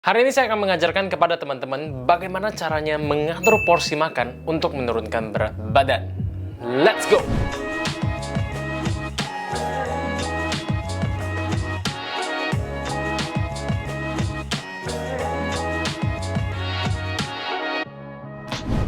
Hari ini saya akan mengajarkan kepada teman-teman bagaimana caranya mengatur porsi makan untuk menurunkan berat badan. Let's go!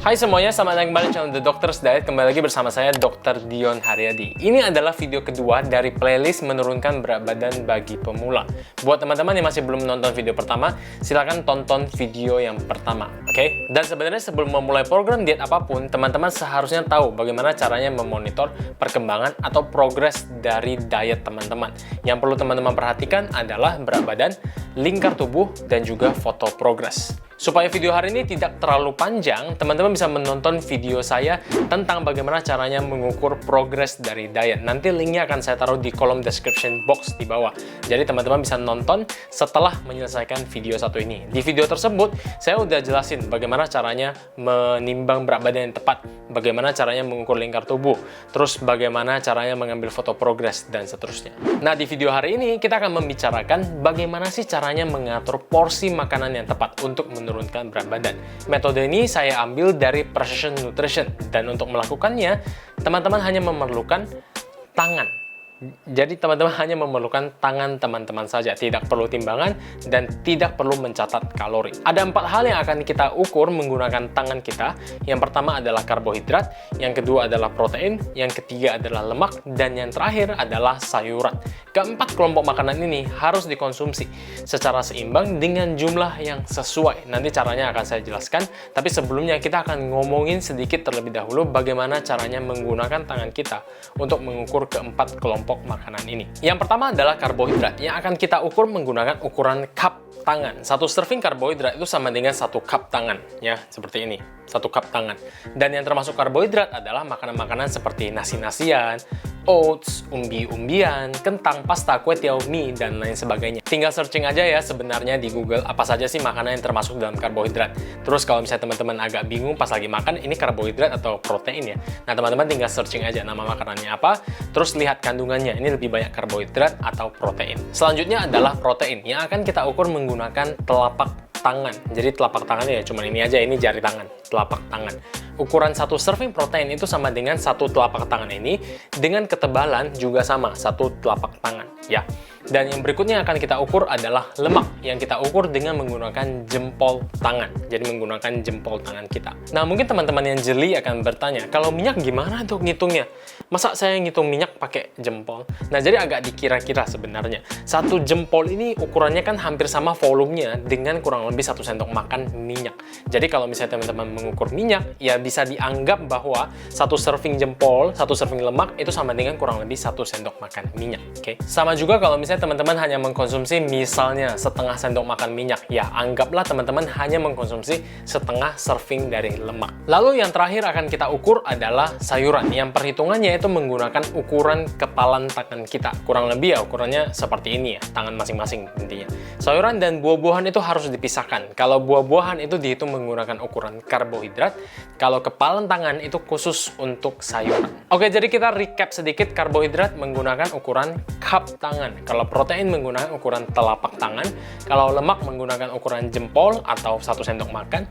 Hai semuanya, selamat datang kembali di channel The Doctor's Diet. Kembali lagi bersama saya, Dr. Dion Haryadi. Ini adalah video kedua dari playlist menurunkan berat badan bagi pemula. Buat teman-teman yang masih belum menonton video pertama, silahkan tonton video yang pertama, oke? Dan sebenarnya sebelum memulai program diet apapun, teman-teman seharusnya tahu bagaimana caranya memonitor perkembangan atau progres dari diet teman-teman. Yang perlu teman-teman perhatikan adalah berat badan, lingkar tubuh, dan juga foto progres. Supaya video hari ini tidak terlalu panjang, teman-teman bisa menonton video saya tentang bagaimana caranya mengukur progres dari diet. Nanti linknya akan saya taruh di kolom description box di bawah. Jadi teman-teman bisa nonton setelah menyelesaikan video satu ini. Di video tersebut, saya udah jelasin bagaimana caranya menimbang berat badan yang tepat, bagaimana caranya mengukur lingkar tubuh, terus bagaimana caranya mengambil foto progres, dan seterusnya. Nah, di video hari ini kita akan membicarakan bagaimana sih caranya mengatur porsi makanan yang tepat untuk menurunkan berat badan. Metode ini saya ambil dari Precision Nutrition, dan untuk melakukannya, teman-teman hanya memerlukan tangan. Jadi teman-teman hanya memerlukan tangan teman-teman saja, tidak perlu timbangan dan tidak perlu mencatat kalori. Ada 4 hal yang akan kita ukur menggunakan tangan kita. Yang pertama adalah karbohidrat, yang kedua adalah protein, yang ketiga adalah lemak, dan yang terakhir adalah sayuran. Keempat kelompok makanan ini harus dikonsumsi secara seimbang dengan jumlah yang sesuai. Nanti caranya akan saya jelaskan, tapi sebelumnya kita akan ngomongin sedikit terlebih dahulu bagaimana caranya menggunakan tangan kita untuk mengukur keempat kelompok makanan ini. Yang pertama adalah karbohidrat yang akan kita ukur menggunakan ukuran cup tangan. 1 serving karbohidrat itu sama dengan 1 cup tangan, ya, seperti ini. 1 cup tangan. Dan yang termasuk karbohidrat adalah makanan-makanan seperti nasi-nasian, oats, umbi-umbian, kentang, pasta, kue tiaw, mie, dan lain sebagainya. Tinggal searching aja ya sebenarnya di Google apa saja sih makanan yang termasuk dalam karbohidrat. Terus kalau misalnya teman-teman agak bingung pas lagi makan ini karbohidrat atau protein ya. Nah, teman-teman tinggal searching aja nama makanannya apa, terus lihat kandungannya. Ini lebih banyak karbohidrat atau protein. Selanjutnya adalah protein yang akan kita ukur menggunakan telapak tangan. Jadi telapak tangannya ya cuma ini aja, ini jari tangan, telapak tangan. Ukuran 1 serving protein itu sama dengan 1 telapak tangan ini, dengan ketebalan juga sama 1 telapak tangan, ya. Dan yang berikutnya yang akan kita ukur adalah lemak, yang kita ukur dengan menggunakan jempol tangan. Jadi menggunakan jempol tangan kita. Nah, mungkin teman-teman yang jeli akan bertanya, kalau minyak gimana tuh ngitungnya? Masa saya ngitung minyak pakai jempol? Nah, jadi agak dikira-kira sebenarnya. 1 jempol ini ukurannya kan hampir sama volumenya dengan kurang lebih 1 sendok makan minyak. Jadi kalau misalnya teman-teman mengukur minyak, ya bisa dianggap bahwa 1 serving jempol, 1 serving lemak itu sama dengan kurang lebih 1 sendok makan minyak. Oke? Sama juga kalau misalnya teman-teman hanya mengkonsumsi misalnya setengah sendok makan minyak, ya anggaplah teman-teman hanya mengkonsumsi setengah serving dari lemak. Lalu yang terakhir akan kita ukur adalah sayuran, yang perhitungannya itu menggunakan ukuran kepalan tangan kita. Kurang lebih ya ukurannya seperti ini ya, tangan masing-masing intinya. Sayuran dan buah-buahan itu harus dipisahkan. Kalau buah-buahan itu dihitung menggunakan ukuran karbohidrat, kalau kepalan tangan itu khusus untuk sayuran. Oke, jadi kita recap sedikit. Karbohidrat menggunakan ukuran cup tangan. Kalau protein menggunakan ukuran telapak tangan, kalau lemak menggunakan ukuran jempol atau 1 sendok makan,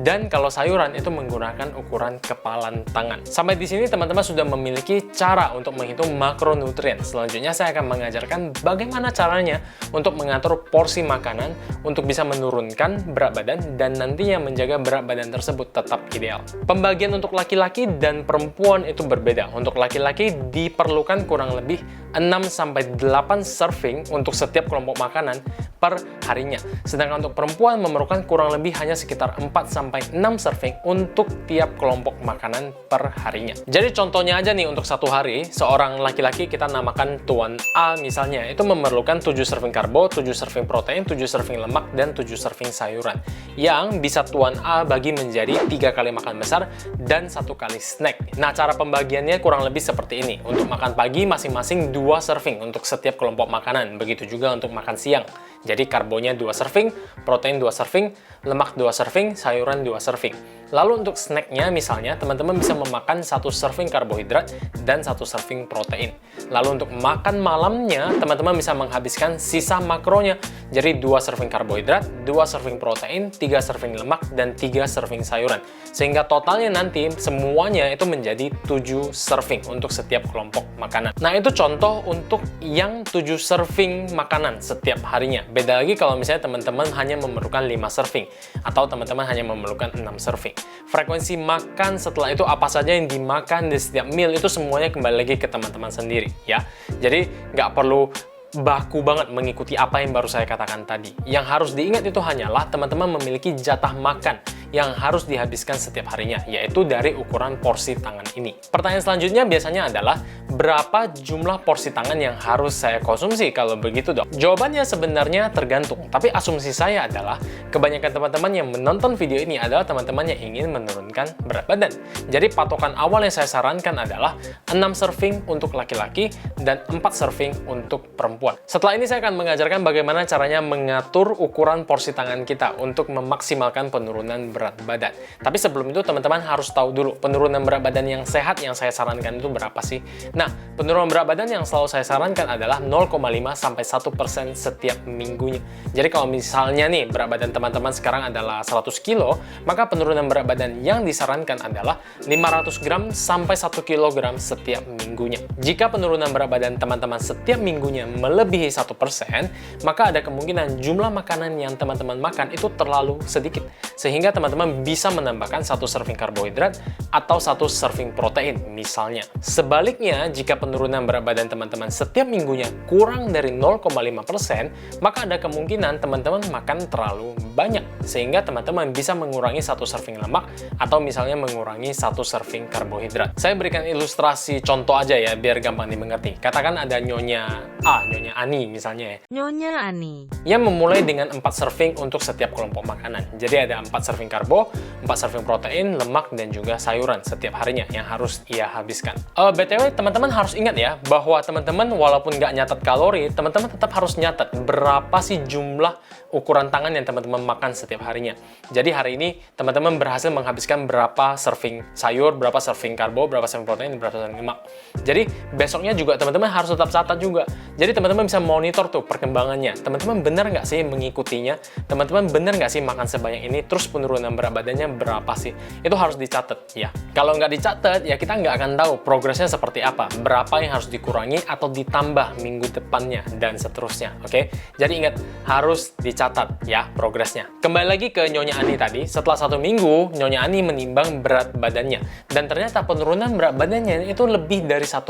dan kalau sayuran itu menggunakan ukuran kepalan tangan. Sampai di sini teman-teman sudah memiliki cara untuk menghitung makronutrien. Selanjutnya saya akan mengajarkan bagaimana caranya untuk mengatur porsi makanan untuk bisa menurunkan berat badan dan nantinya menjaga berat badan tersebut tetap ideal. Pembagian untuk laki-laki dan perempuan itu berbeda. Untuk laki-laki diperlukan kurang lebih 6-8 serving untuk setiap kelompok makanan per harinya. Sedangkan untuk perempuan memerlukan kurang lebih hanya sekitar 4-6 serving untuk tiap kelompok makanan per harinya. Jadi contohnya aja nih, untuk 1 hari, seorang laki-laki kita namakan Tuan A misalnya, itu memerlukan 7 serving karbo, 7 serving protein, 7 serving lemak, dan 7 serving sayuran. Yang bisa Tuan A bagi menjadi 3 kali makan besar dan 1 kali snack. Nah, cara pembagiannya kurang lebih seperti ini. Untuk makan pagi masing-masing 2 serving untuk setiap kelompok makanan. Begitu juga untuk makan siang. Jadi karbonya 2 serving, protein 2 serving, lemak 2 serving, sayuran 2 serving. Lalu untuk snacknya misalnya teman-teman bisa memakan 1 serving karbohidrat dan 1 serving protein. Lalu untuk makan malamnya teman-teman bisa menghabiskan sisa makronya. Jadi 2 serving karbohidrat, 2 serving protein, 3 serving lemak, dan 3 serving sayuran. Sehingga totalnya nanti semuanya itu menjadi 7 serving untuk setiap kelompok makanan. Nah itu contoh untuk yang 7 serving makanan setiap harinya. Beda lagi kalau misalnya teman-teman hanya memerlukan 5 serving atau teman-teman hanya memerlukan 6 serving. Frekuensi makan setelah itu apa saja yang dimakan di setiap meal itu semuanya kembali lagi ke teman-teman sendiri ya. Jadi nggak perlu baku banget mengikuti apa yang baru saya katakan tadi. Yang harus diingat itu hanyalah teman-teman memiliki jatah makan yang harus dihabiskan setiap harinya, yaitu dari ukuran porsi tangan ini. Pertanyaan selanjutnya biasanya adalah, berapa jumlah porsi tangan yang harus saya konsumsi kalau begitu dok? Jawabannya sebenarnya tergantung, tapi asumsi saya adalah kebanyakan teman-teman yang menonton video ini adalah teman-teman yang ingin menurunkan berat badan. Jadi patokan awal yang saya sarankan adalah 6 serving untuk laki-laki dan 4 serving untuk perempuan. Setelah ini saya akan mengajarkan bagaimana caranya mengatur ukuran porsi tangan kita untuk memaksimalkan penurunan berat badan. Tapi sebelum itu teman-teman harus tahu dulu penurunan berat badan yang sehat yang saya sarankan itu berapa sih? Nah, penurunan berat badan yang selalu saya sarankan adalah 0,5 sampai 1% setiap minggunya. Jadi kalau misalnya nih berat badan teman-teman sekarang adalah 100 kilo, maka penurunan berat badan yang disarankan adalah 500 gram sampai 1 kilogram setiap minggunya. Jika penurunan berat badan teman-teman setiap minggunya melebihi 1%, maka ada kemungkinan jumlah makanan yang teman-teman makan itu terlalu sedikit. Sehingga teman-teman bisa menambahkan 1 serving karbohidrat atau 1 serving protein misalnya. Sebaliknya, jika penurunan berat badan teman-teman setiap minggunya kurang dari 0,5%, maka ada kemungkinan teman-teman makan terlalu banyak. Sehingga teman-teman bisa mengurangi 1 serving lemak atau misalnya mengurangi 1 serving karbohidrat. Saya berikan ilustrasi contoh aja ya, biar gampang dimengerti. Katakan ada Nyonya A, Nyonya Ani misalnya ya. Nyonya Ani. Yang memulai dengan 4 serving untuk setiap kelompok makanan. Jadi ada 4 serving karbo, 4 serving protein, lemak, dan juga sayuran setiap harinya yang harus ia habiskan. BTW, teman-teman harus ingat ya, bahwa teman-teman walaupun nggak nyatet kalori, teman-teman tetap harus nyatet berapa sih jumlah ukuran tangan yang teman-teman makan setiap harinya. Jadi hari ini teman-teman berhasil menghabiskan berapa serving sayur, berapa serving karbo, berapa serving protein, berapa serving lemak. Jadi besoknya juga teman-teman harus tetap catat juga. Jadi teman-teman bisa monitor tuh perkembangannya. Teman-teman benar nggak sih mengikutinya? Teman-teman benar nggak sih makan sebanyak ini? Terus penurunan berat badannya berapa sih? Itu harus dicatat ya. Kalau nggak dicatat ya kita nggak akan tahu progresnya seperti apa. Berapa yang harus dikurangi atau ditambah minggu depannya dan seterusnya. Oke? Jadi ingat, harus dicatat ya progresnya. Kembali lagi ke Nyonya Ani tadi. Setelah 1 minggu, Nyonya Ani menimbang berat badannya. Dan ternyata penurunan berat badannya itu lebih dari 1%.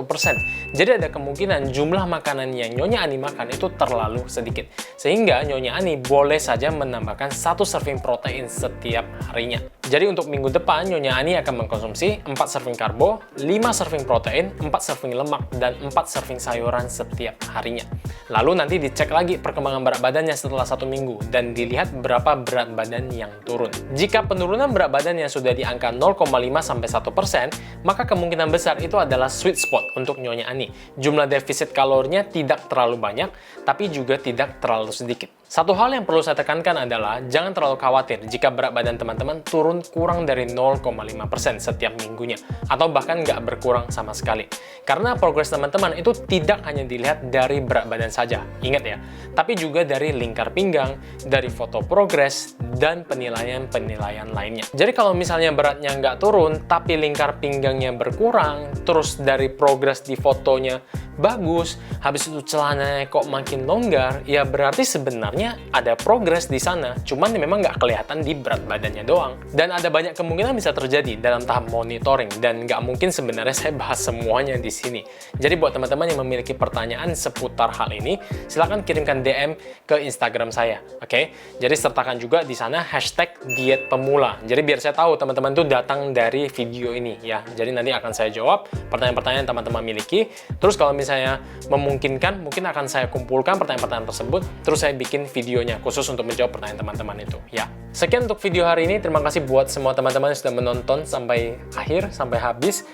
Jadi ada kemungkinan jumlah makanan yang Nyonya Ani makan itu terlalu sedikit. Sehingga Nyonya Ani boleh saja menambahkan 1 serving protein setiap harinya. Jadi untuk minggu depan, Nyonya Ani akan mengkonsumsi 4 serving karbo, 5 serving protein, 4 serving lemak, dan 4 serving sayuran setiap harinya. Lalu nanti dicek lagi perkembangan berat badannya setelah 1 minggu dan dilihat berapa berat badan yang turun. Jika penurunan berat badannya sudah di angka 0,5 sampai 1%, maka kemungkinan besar itu adalah sweet spot untuk Nyonya Ani. Jumlah defisit kalorinya tidak terlalu banyak, tapi juga tidak terlalu sedikit. Satu hal yang perlu saya tekankan adalah jangan terlalu khawatir jika berat badan teman-teman turun kurang dari 0,5% setiap minggunya, atau bahkan nggak berkurang sama sekali. Karena progres teman-teman itu tidak hanya dilihat dari berat badan saja, ingat ya, tapi juga dari lingkar pinggang, dari foto progres, dan penilaian-penilaian lainnya. Jadi kalau misalnya beratnya nggak turun, tapi lingkar pinggangnya berkurang, terus dari progres di fotonya bagus, habis itu celananya kok makin longgar, ya berarti sebenarnya ada progres di sana, cuman memang nggak kelihatan di berat badannya doang. Dan ada banyak kemungkinan bisa terjadi dalam tahap monitoring, dan nggak mungkin sebenarnya saya bahas semuanya di sini. Jadi buat teman-teman yang memiliki pertanyaan seputar hal ini, silahkan kirimkan DM ke Instagram saya, oke? Jadi sertakan juga di sana hashtag diet pemula. Jadi biar saya tahu teman-teman tuh datang dari video ini ya. Jadi nanti akan saya jawab pertanyaan-pertanyaan yang teman-teman miliki. Terus kalau misalnya memungkinkan, mungkin akan saya kumpulkan pertanyaan-pertanyaan tersebut, terus saya bikin videonya khusus untuk menjawab pertanyaan teman-teman itu ya. Sekian untuk video hari ini. Terima kasih buat semua teman-teman yang sudah menonton sampai akhir, sampai habis.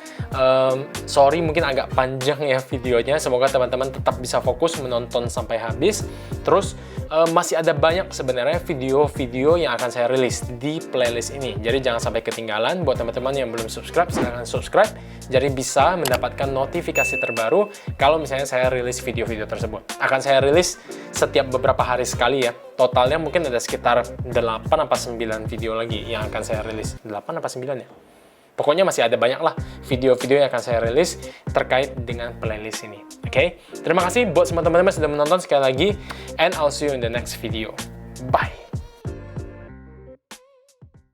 Sorry mungkin agak panjang ya videonya. Semoga teman-teman tetap bisa fokus menonton sampai habis. Terus masih ada banyak sebenarnya video-video yang akan saya rilis di playlist ini. Jadi jangan sampai ketinggalan. Buat teman-teman yang belum subscribe, silahkan subscribe. Jadi bisa mendapatkan notifikasi terbaru kalau misalnya saya rilis video-video tersebut. Akan saya rilis setiap beberapa hari sekali ya. Totalnya mungkin ada sekitar 8 apa 9 video lagi yang akan saya rilis. 8 apa 9 ya? Pokoknya masih ada banyak lah video-video yang akan saya rilis terkait dengan playlist ini. Oke? Terima kasih buat semua teman-teman yang sudah menonton sekali lagi. And I'll see you in the next video. Bye!